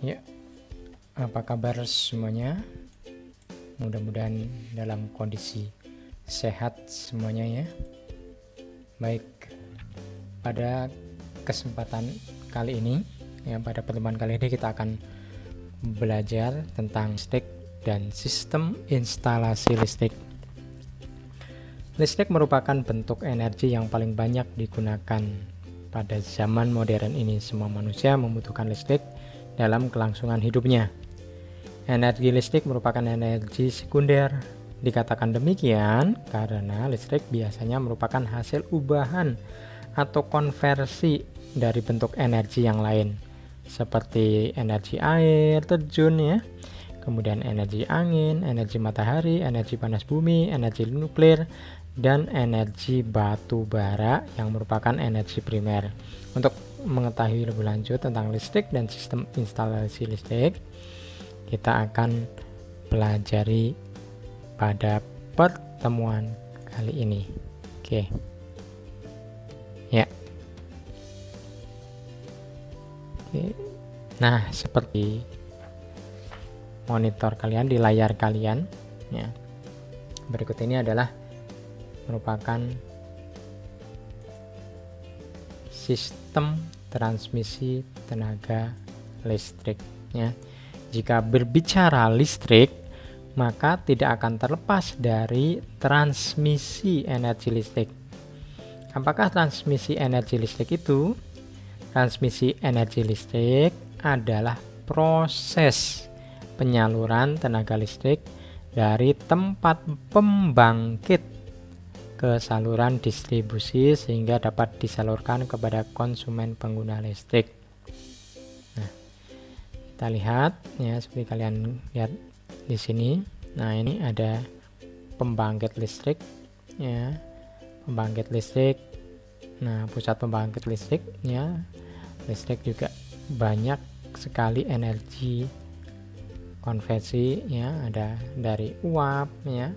Ya, apa kabar semuanya? Mudah-mudahan dalam kondisi sehat semuanya ya. Baik, pada kesempatan kali ini ya, pada pertemuan kali ini kita akan belajar tentang listrik dan sistem instalasi listrik. Listrik merupakan bentuk energi yang paling banyak digunakan pada zaman modern ini. Semua manusia membutuhkan listrik dalam kelangsungan hidupnya. Energi listrik merupakan energi sekunder. Dikatakan demikian karena listrik biasanya merupakan hasil ubahan atau konversi dari bentuk energi yang lain, seperti energi air terjun ya, kemudian energi angin, energi matahari, energi panas bumi, energi nuklir, dan energi batu bara yang merupakan energi primer. Untuk mengetahui lebih lanjut tentang listrik dan sistem instalasi listrik, kita akan pelajari pada pertemuan kali ini. Oke. Ya. Oke. Nah, seperti monitor kalian di layar kalian, ya. Berikut ini adalah merupakan sistem transmisi tenaga listrik ya. Jika berbicara listrik, maka tidak akan terlepas dari transmisi energi listrik. Apakah transmisi energi listrik itu? Transmisi energi listrik adalah proses penyaluran tenaga listrik dari tempat pembangkit ke saluran distribusi sehingga dapat disalurkan kepada konsumen pengguna listrik. Nah, kita lihat ya, seperti kalian lihat di sini. Nah, ini ada pembangkit listrik ya, pembangkit listrik. Nah, pusat pembangkit listrik ya. Listrik juga banyak sekali energi konversi ya, ada dari uap ya,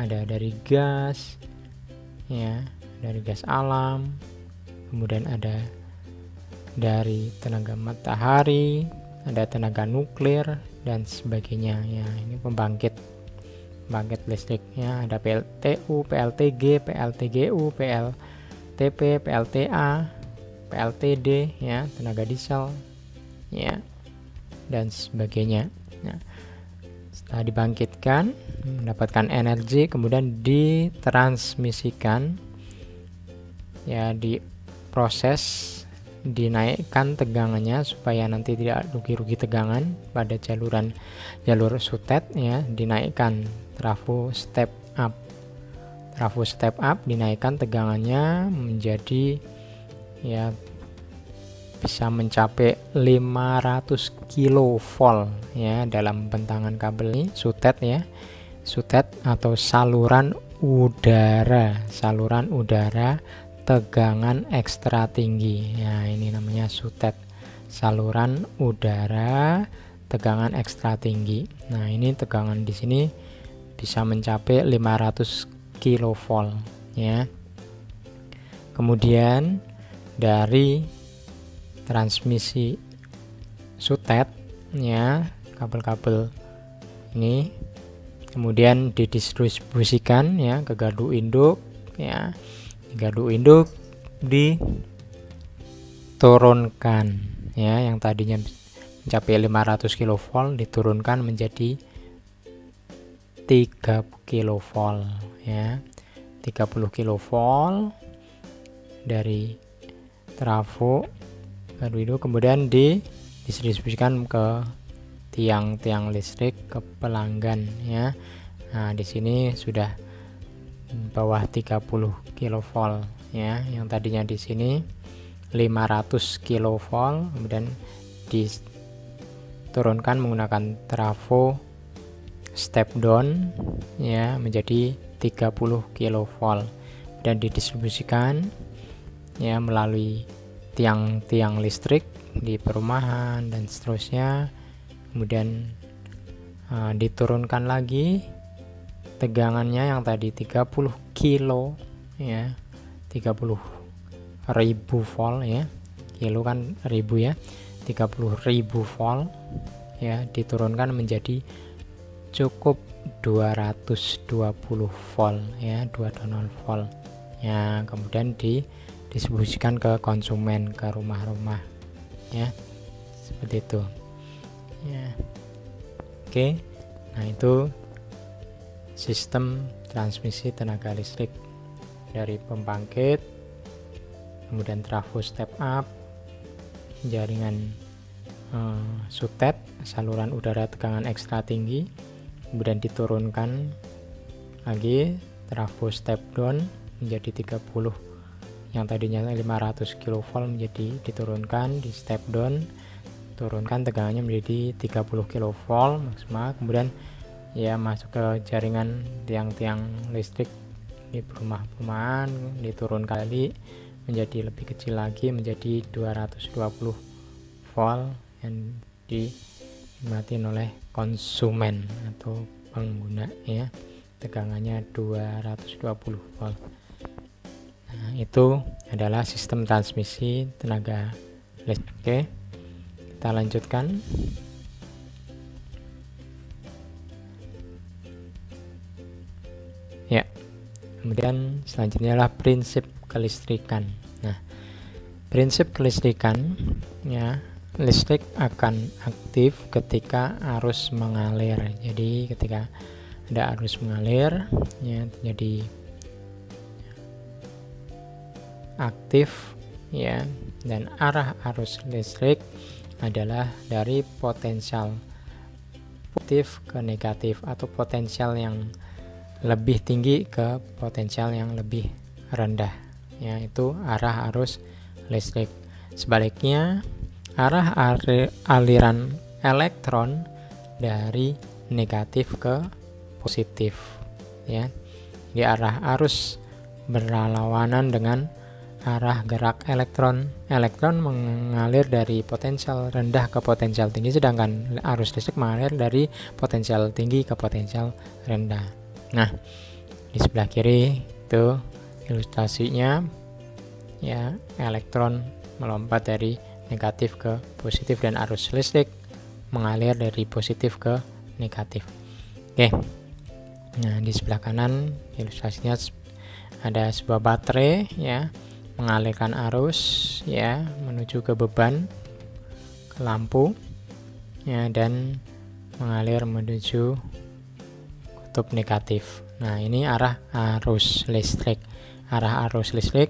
ada dari gas ya, dari gas alam, kemudian ada dari tenaga matahari, ada tenaga nuklir dan sebagainya ya. Ini pembangkit listrik ya, ada PLTU, PLTG, PLTGU, PLTP, PLTA, PLTD ya, tenaga diesel ya, dan sebagainya. Nah, setelah dibangkitkan mendapatkan energi, kemudian ditransmisikan ya, diproses, dinaikkan tegangannya supaya nanti tidak rugi-rugi tegangan pada jalur sutet ya, dinaikkan trafo step up dinaikkan tegangannya menjadi ya bisa mencapai 500 kV ya dalam bentangan kabel ini, sutet ya, sutet atau saluran udara tegangan ekstra tinggi ya, ini namanya sutet, saluran udara tegangan ekstra tinggi. Nah, ini tegangan di sini bisa mencapai 500 kV ya. Kemudian dari transmisi sutet ya, kabel-kabel ini kemudian didistribusikan ya ke gardu induk ya. Gardu induk diturunkan ya, yang tadinya mencapai 500 kV diturunkan menjadi 30 kV ya, 30 kV dari trafo gardu induk, kemudian didistribusikan ke tiang-tiang listrik, ke pelanggan ya. Nah, di sini sudah bawah 30 kV ya, yang tadinya di sini 500 kV kemudian diturunkan menggunakan trafo step down ya menjadi 30 kV dan didistribusikan ya melalui tiang-tiang listrik di perumahan dan seterusnya. Kemudian diturunkan lagi tegangannya yang tadi 30 kilo ya, 30.000 volt ya, kilo kan ribu ya, 30.000 volt ya, diturunkan menjadi cukup 220 volt ya, 220 volt ya, kemudian didistribusikan ke konsumen, ke rumah-rumah ya, seperti itu ya. Oke, nah itu sistem transmisi tenaga listrik dari pembangkit, kemudian trafo step up, jaringan subtap, saluran udara tegangan ekstra tinggi, kemudian diturunkan lagi trafo step down menjadi 30, yang tadinya 500 kV menjadi diturunkan di step down, turunkan tegangannya menjadi 30 kV maksimal, kemudian ya masuk ke jaringan tiang-tiang listrik di perumahan, diturun kali menjadi lebih kecil lagi menjadi 220 volt yang dinikmati oleh konsumen atau pengguna ya, tegangannya 220 volt. Nah, itu adalah sistem transmisi tenaga listrik. Oke, kita lanjutkan. Ya, kemudian selanjutnya adalah prinsip kelistrikan. Nah, prinsip kelistrikan ya, listrik akan aktif ketika arus mengalir. Jadi ketika ada arus mengalir ya, terjadi aktif ya, dan arah arus listrik adalah dari potensial positif ke negatif, atau potensial yang lebih tinggi ke potensial yang lebih rendah ya, itu arah arus listrik. Sebaliknya, arah aliran elektron dari negatif ke positif ya. Di arah arus berlawanan dengan arah gerak elektron. Elektron mengalir dari potensial rendah ke potensial tinggi, sedangkan arus listrik mengalir dari potensial tinggi ke potensial rendah. Nah, di sebelah kiri itu ilustrasinya ya, elektron melompat dari negatif ke positif dan arus listrik mengalir dari positif ke negatif. Oke. Nah, di sebelah kanan ilustrasinya ada sebuah baterai ya, mengalirkan arus ya menuju ke beban, ke lampu ya, dan mengalir menuju kutub negatif. Nah, ini arah arus listrik. Arah arus listrik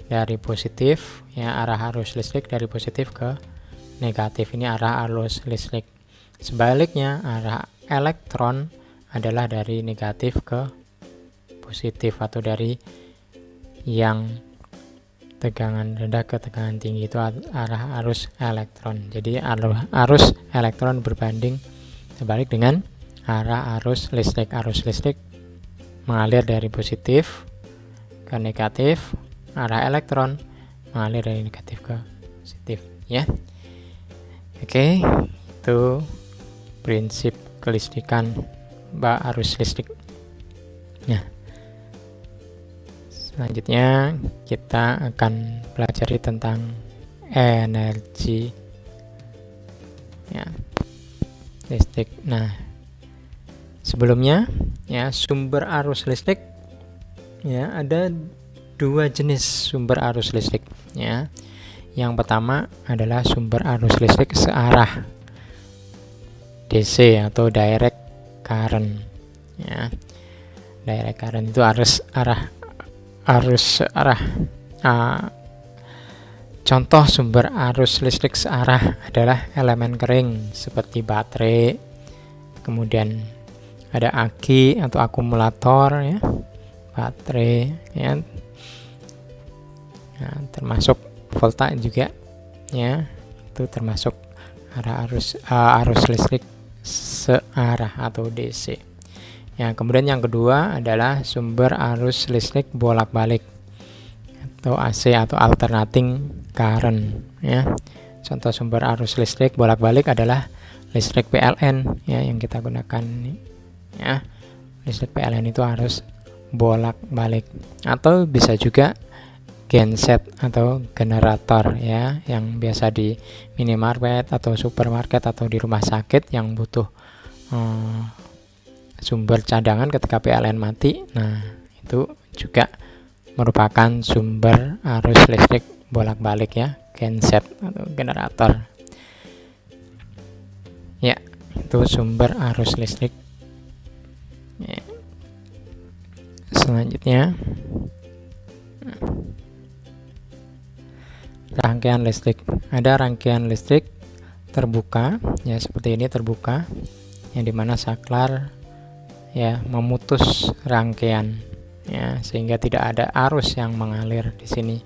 dari positif ya, arah arus listrik dari positif ke negatif, ini arah arus listrik. Sebaliknya, arah elektron adalah dari negatif ke positif, atau dari yang tegangan rendah ke tegangan tinggi, itu arah arus elektron. Jadi arus elektron berbanding terbalik dengan arah arus listrik. Arus listrik mengalir dari positif ke negatif, arah elektron mengalir dari negatif ke positif ya. Oke, itu prinsip kelistrikan arus listrik. Nah, selanjutnya kita akan pelajari tentang energi ya, listrik. Nah, sebelumnya ya, sumber arus listrik ya, ada dua jenis sumber arus listrik ya. Yang pertama adalah sumber arus listrik searah, DC atau direct current ya. Direct current itu arus searah. Contoh sumber arus listrik searah adalah elemen kering seperti baterai, kemudian ada aki atau akumulator ya, baterai ya. Nah, termasuk volta juga ya, itu termasuk arus listrik searah atau DC. Ya, kemudian yang kedua adalah sumber arus listrik bolak-balik atau AC atau alternating current ya. Contoh sumber arus listrik bolak-balik adalah listrik PLN ya, yang kita gunakan ya. Listrik PLN itu harus bolak-balik, atau bisa juga genset atau generator ya, yang biasa di minimarket atau supermarket atau di rumah sakit yang butuh sumber cadangan ketika PLN mati. Nah, itu juga merupakan sumber arus listrik bolak-balik ya, genset atau generator. Ya, itu sumber arus listrik. Ya. Selanjutnya rangkaian listrik. Ada rangkaian listrik terbuka ya, seperti ini terbuka, yang dimana saklar ya memutus rangkaian ya, sehingga tidak ada arus yang mengalir di sini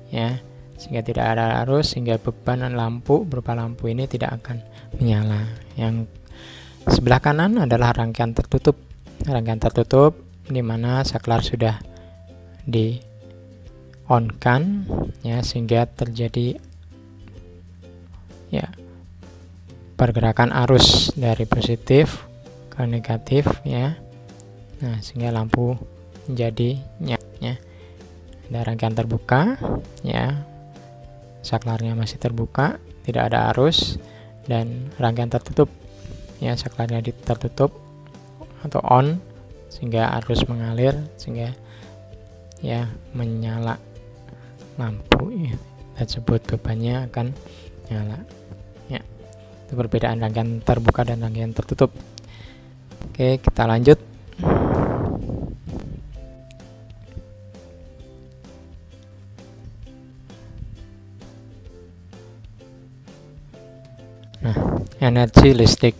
ya, sehingga tidak ada arus, sehingga beban lampu berupa lampu ini tidak akan menyala. Yang sebelah kanan adalah rangkaian tertutup. Rangkaian tertutup di mana saklar sudah di on kan ya, sehingga terjadi ya pergerakan arus dari positif ke negatif ya. Nah, sehingga lampu menjadi nyala ya. Ada rangkaian terbuka ya, saklarnya masih terbuka, tidak ada arus, dan rangkaian tertutup ya, saklarnya tertutup atau on sehingga arus mengalir, sehingga ya menyala lampu ya, tersebut bebannya akan nyala ya. Itu perbedaan rangkaian terbuka dan rangkaian tertutup. Oke, kita lanjut. Nah, energi listrik.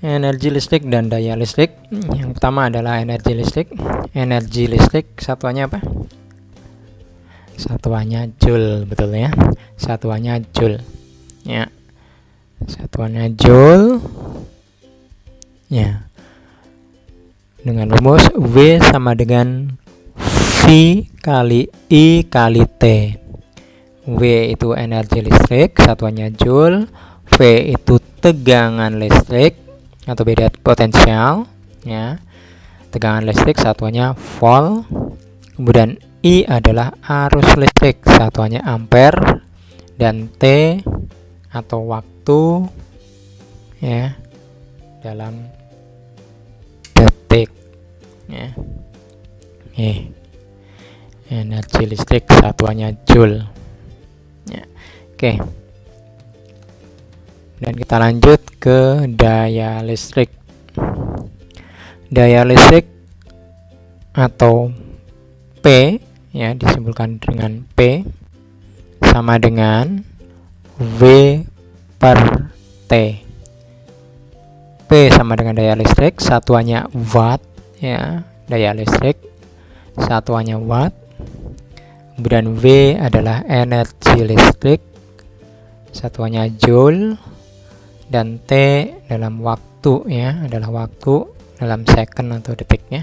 Energi listrik dan daya listrik. Yang pertama adalah energi listrik. Energi listrik satuannya apa? Satuannya joule, betul ya. Satuannya joule. Ya. Satuannya joule. Ya. Dengan rumus W sama dengan V kali I kali T. W itu energi listrik, satuannya joule. V itu tegangan listrik atau beda potensial ya. Tegangan listrik satuannya volt. Kemudian I adalah arus listrik, satuannya ampere, dan T atau waktu ya dalam detik ya. Energi listrik satuannya joule ya. Oke. Dan kita lanjut ke daya listrik. Daya listrik atau P ya, disebutkan dengan P sama dengan V per T. P sama dengan daya listrik, satuannya watt ya, daya listrik satuannya watt. Kemudian V adalah energi listrik, satuannya joule, dan T dalam waktu ya, adalah waktu dalam second atau detik ya.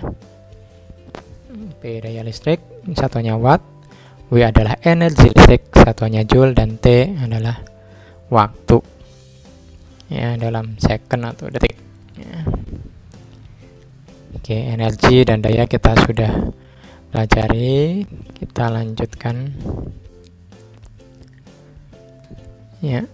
P daya listrik, satuannya watt. W adalah energi listrik, satuannya joule, dan T adalah waktu ya, dalam second atau detik ya. Oke, energi dan daya kita sudah pelajari. Kita lanjutkan ya.